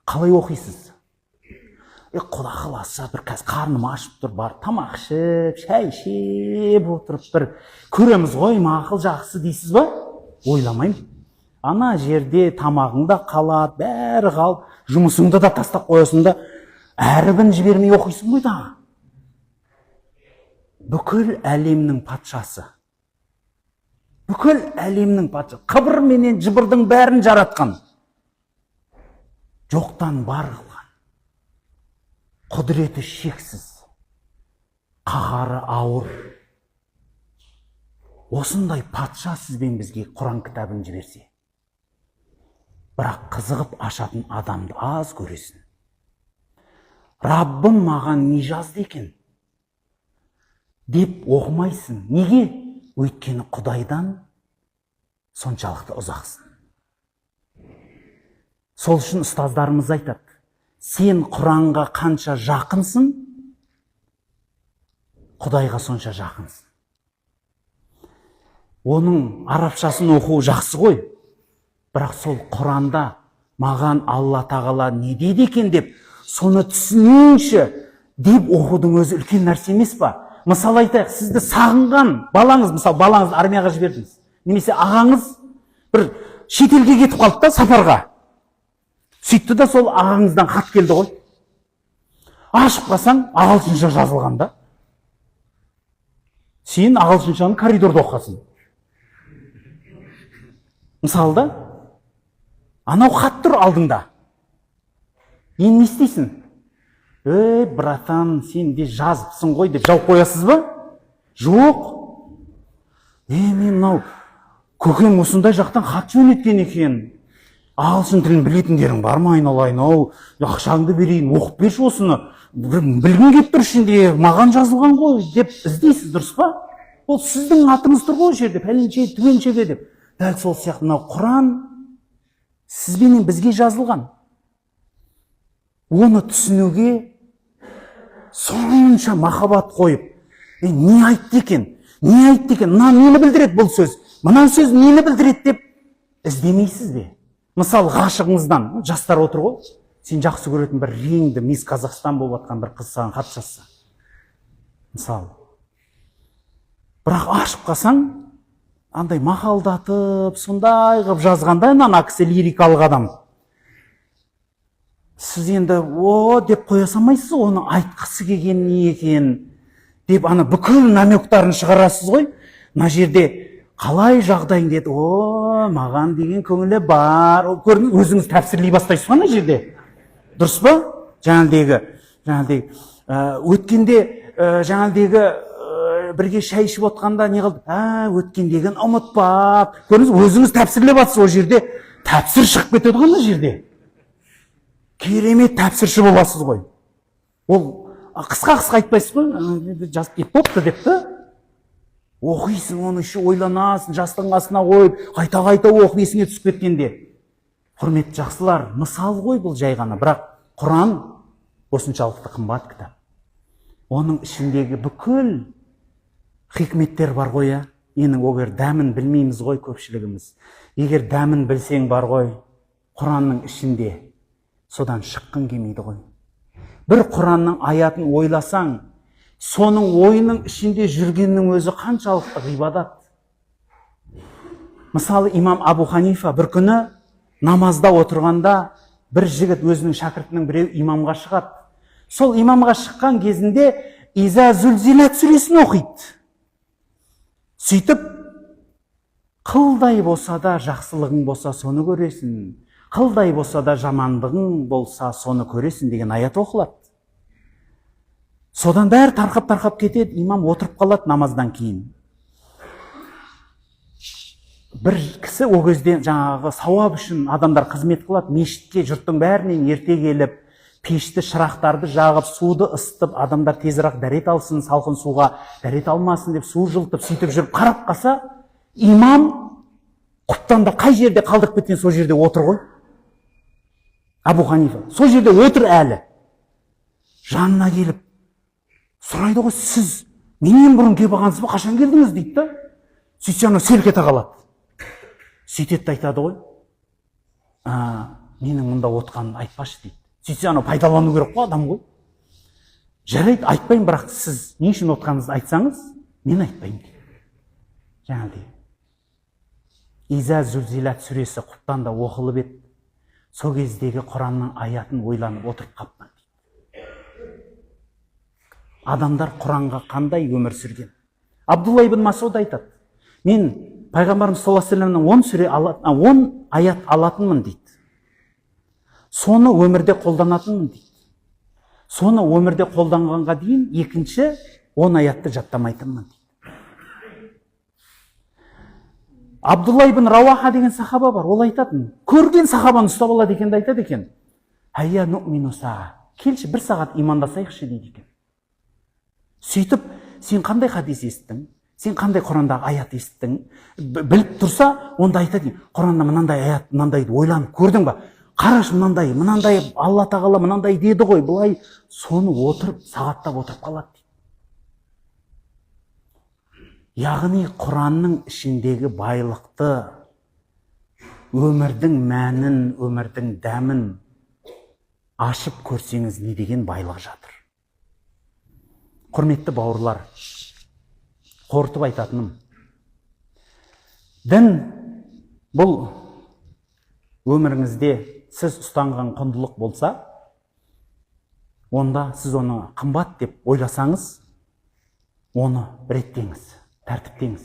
қалай оқисыз? Құда қаласа бір қазір қарным ашып тұр, бар тамақ ішіп, шай ішіп отырып бір көреміз ғой, мақұл жақсы дейсіз ба? Ойламаймын. Ана жерде тамағың да қалады, бәрі қалып, жұмысыңды да тастап қоясың да, әрібін жібермей оқисың ғой дағы. Бүкіл әлемнің патшасы. Бүкіл әлемнің патшасы. Қыбыр менен жыбырдың бәрін жаратқан. Жоқтан бар қылған. Құдіреті шексіз. Қаһары ауыр. Осындай патша сізбен бізге Құран кітабын жіберсе. Бірақ қызығып ашатын адамды аз көресің. Раббым маған не жазды екен? Деп оқымайсың. Неге? Өйткені Құдайдан соншалықты ұзақсың. Сол үшін ұстаздарымыз айтады, сен Құранға қанша жақынсың, Құдайға сонша жақынсың. Оның арабшасын оқу жақсы ғой, бірақ сол Құранда маған Алла тағала не дейді екен деп, соны түсінейінші деп оқудың өзі үлкен нәрсе емес па? Мысалы айтайық, сізді сағынған балаңыз, мысалы балаңызды армияға жібердіңіз, немесе ағаңыз бір шетелге кетіп қалды да сапарға. Сөйтті да сол ағаңыздан хат келді ғой. Ашып қалсаң, ағылшынша жазылған да. Сен ағылшыншаны коридорда оқасың. Мысалы да, анау хат тұр алдыңда. Енді не істейсің? Братан, сен де жазыпсың ғой деп жауып қоясыз ба? Жоқ. Мен мынау көкем осындай жақтан хат жөнеткен екен. Ағылшын тілін білетіндерің бар ма айналайын? Ақшаңды берейін, оқып берші осыны. Білгің келіп тұр ішінде, маған жазылған ғой деп іздейсіз, дұрыс па? Ол сіздің атыңыз тұр ғой жерде, пәленше, түгеншеге деп. Дәл сол сияқты мынау Құран сізбенен бізге жазылған. Оны түсінуге сонша махаббат қойып, не айтты екен? Не айтты екен? Мына нені білдіреді бұл сөз? Мына сөз нені білдіреді деп іздемейсіз бе? Мысалы, ғашығыңыздан, жастар отыр ғой, сен жақсы көретін бір реңді мисс Қазақстан болып жатқан бір қыз саған хат жазса. Мысалы. Бірақ ашып қалсаң, андай мақалдатып, сондай қылып жазғанда, ана кісі лирикалық адам. Сіз енді деп қоя салмайсыз, оны айтқысы келген не екен деп ана бүкіл намектарын шығарасыз ғой. Мына жерде қалай жағдайың деді, маған деген көңілі бар. Көрдіңіз, өзіңіз тәпсірлей бастайсыз ғой ана жерде. Дұрыс па? Жаңағыдегі өткенде бірге шай ішіп отқанда не қылды? Өткендегін ұмытпап. Көрдіңіз, өзіңіз тәпсірлеп жатсыз, ол жерде тәпсір шығып кетеді ғой ана жерде. Керемет тәпсірші боласыз ғой. Ол қысқа айтпайсыз ғой, жазып кеп бопты депті. Оқисың, оны іші ойланасың, жастың астына қойып, қайта оқып есіңе түсіп кеткенде. Құрметті жақсылар, мысал ғой бұл жай ғана, бірақ Құран осыншалықты қымбат кітап. Оның ішіндегі бүкіл хикметтер бар ғой, менің егер дәмін білмейміз ғой көпшілігіміз. Егер дәмін білсең бар ғой, Құранның ішінде содан шыққың келмейді ғой. Бір Құранның аятын ойласаң, соның ойының ішінде жүргеннің өзі қаншалықты ғибадат. Мысалы, имам Абу Ханифа бір күні намазда отырғанда, бір жігіт өзінің шәкіртінің біреу имамға шығады. Сол имамға шыққан кезінде Иза Зүлзилат сүресін оқиды. Сөйтіп, қылдай болса да жақсылығың болса соны көресің, қылдай болса да жамандығың болса соны көресің деген аят оқылады. Содан бәрі тарқап кетеді, имам отырып қалады намаздан кейін. Бір кісі ол кезде жаңағы сауап үшін адамдар қызмет қылады, мешітке жұрттың бәрінен ерте келіп, пешті шырақтарды жағып, суды ысытып, адамдар тезірек дәрет алсын, салқын суға дәрет алмасын деп су жылтып, сөйтіп жүріп қарап қалса, имам құптанда қай жерде қалдырып кеткен сол жерде отыр ғой. Абу Ханифа сол жерде отыр әлі. Жанына келіп сұрайды ғой, сіз менен бұрын келіп алғансыз ба, қашан келдіңіз дейді да. Сөйтсе ана селк ете қалады. Сөйтеді айтады ғой, менің мұнда отқанын айтпашы дейді. Сөйтсе ана пайдалану керек қой адам ғой. Жарайды, айтпаймын, бірақ сіз не үшін отқаныңызды айтсаңыз, мен айтпаймын дейді. Жаңағыдай. Иза Зүлзилат сүресі құптанда оқылып еді. Сол кездегі Құранның аятын ойланып отырып қаппын дейді. Адамдар Құранға қандай өмір сүрген? Абдулла ибн Масуд айтады, мен пайғамбарымыз саллаллаху алейхи вассаламнан 10 аят алатынмын дейді. Соны өмірде қолданатынмын дейді. Соны өмірде қолданғанға дейін екінші 10 аятты жаттамайтынмын дейді. Абдулла ибн Рауаха деген сахаба бар, ол айтатын, көрген сахабаны ұстап алады екенді айтады екен. Хайя ну'мину саа, келші бір сағат имандасайықшы дейді екен. Сөйтіп, сен қандай хадис естің, сен қандай Құрандағы аят естің, біліп тұрса, онда айтады, Құранда мынандай аят, мынандайды ойланып көрдің ба? Қараш мынандай, Алла тағала мынандай деді ғой, бұлай соны отырып, сағаттап отырып қалады дейді. Яғни Құранның ішіндегі байлықты, өмірдің мәнін, өмірдің дәмін ашып көрсеңіз не деген байлық жатыр. Құрметті бауырлар, қорытып айтатыным, дін бұл өміріңізде сіз ұстанған құндылық болса, онда сіз оны қымбат деп ойласаңыз, оны реттеңіз, тәртіптеңіз.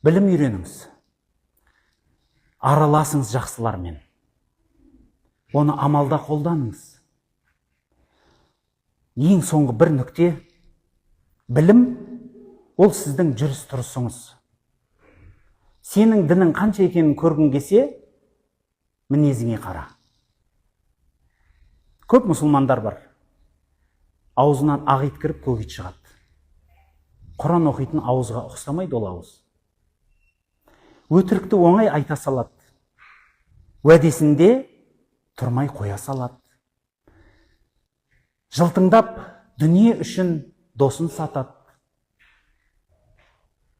Білім үйреніңіз. Араласыңыз жақсылармен. Оны амалда қолданыңыз. Ең соңғы бір нүкте, білім ол сіздің жүріс тұрысыңыз. Сенің дінің қанша екенін көргің келсе, мінезіңе қара. Көп мұсылмандар бар. Аузынан ақ ит кіріп, көк ит шығады. Құран оқитын ауызға ұқсамайды ол ауыз. Өтірікті оңай айта салады. Уәдесінде тұрмай қоя салады. Жылтыңдап дүние үшін досын сатады.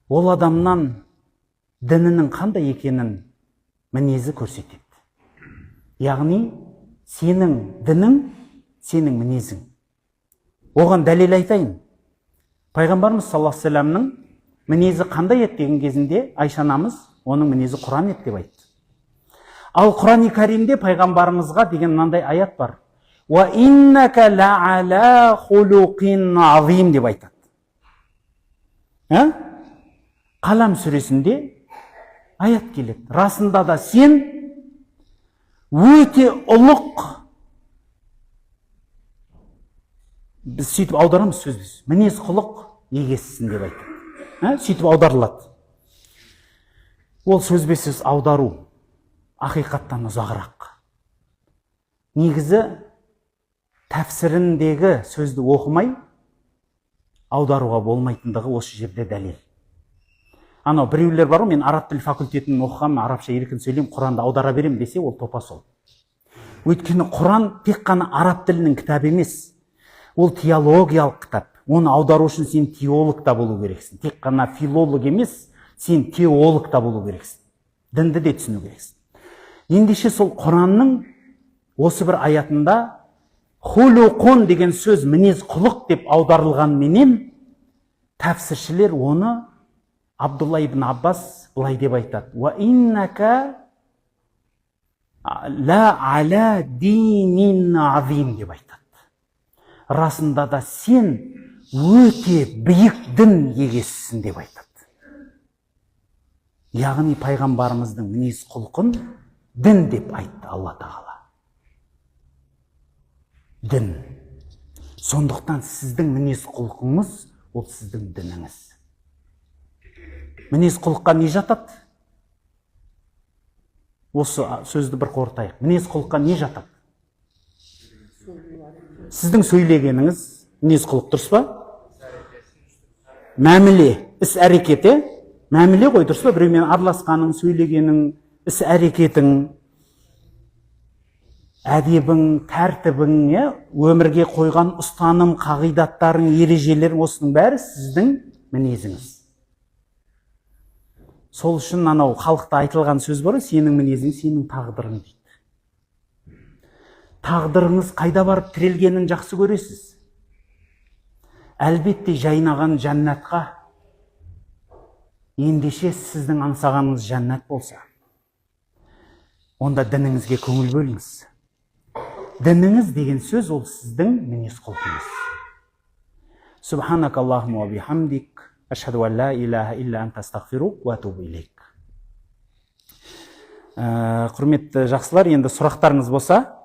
Ол адамнан дінінің қандай екенін мінезі көрсетеді. Яғни сенің дінің, сенің мінезің. Оған дәлел айтайын. Пайғамбарымыз саллаллаху алейхи вассаламның мінезі қандай еді деген кезінде Айша анамыз оның мінезі Құран еді деп айтты. Ал Құран-ы Кәримде пайғамбарымызға деген мынандай аят бар. Ва иннака ла'ала хулуқин азим деп айтады. Қалам сүресінде аят келеді. Расында да сен өте ұлық, біз сөйтіп аударамыз сөзбіз, мінез құлық егесісің деп айтады. Сөйтіп аударылады. Ол сөзбесіз аудару ақиқаттан ұзағырақ. Негізі тәфсіріндегі сөзді оқымай аударуға болмайтындығы осы жерде дәлел. Анау біреулер бар ғой, мен араб тіл факультетін оқығам, арабша еркін сөйлеймін, Құранды аудара берем десе, ол топа сол. Өйткені Құран тек қана араб тілінің кітабы емес, ол теологиялық кітап. Оны аудару үшін сен теолог та болу керексің. Тек қана филолог емес, сен теолог та болу керексің. Дінді де түсіну керексің. Ендеше сол Құранның осы бір аятында хулуқун деген сөз мінез құлық деп аударылған менен, тәфсіршілер оны Абдулла ибн Аббас былай деп айтады. Ва иннака ла аля динин азим деп айтады. Расында да сен өте биік дін егесісің деп айтады. Яғни пайғамбарымыздың мінез құлқын дін деп айтты Алла Тағала. Дін. Сондықтан сіздің мінез құлқыңыз ол сіздің дініңіз. Мінез құлыққа не жатады? Осы сөзді бір қорытайық. Мінез құлыққа не жатады? Сіздің сөйлегеніңіз мінез құлық, дұрыс па? Мәміле, іс әрекеті, мәміле ғой, дұрыс па? Біреумен араласқаның, сөйлегенің, іс әрекетің, әдебің, тәртібің, өмірге қойған ұстаным, қағидаттарың, ережелерің, осының бәрі сіздің мінезіңіз. Сол үшін анау халықта айтылған сөз бар, сенің мінезің, сенің тағдырың дейді. Тағдырыңыз қайда барып тірелгенін жақсы көресіз. Әлбетте жайнаған жәннатқа. Ендеше сіздің аңсағаныңыз жәннат болса, онда дініңізге көңіл бөліңіз. Дініңіз деген сөз ол сіздің мінез құлқыңыз. Субханак Аллахумма ва бихамдик, ашхаду ан ла илаха илля анта астағфирук ва атубу илейк. Құрметті жақсылар, енді сұрақтарыңыз болса,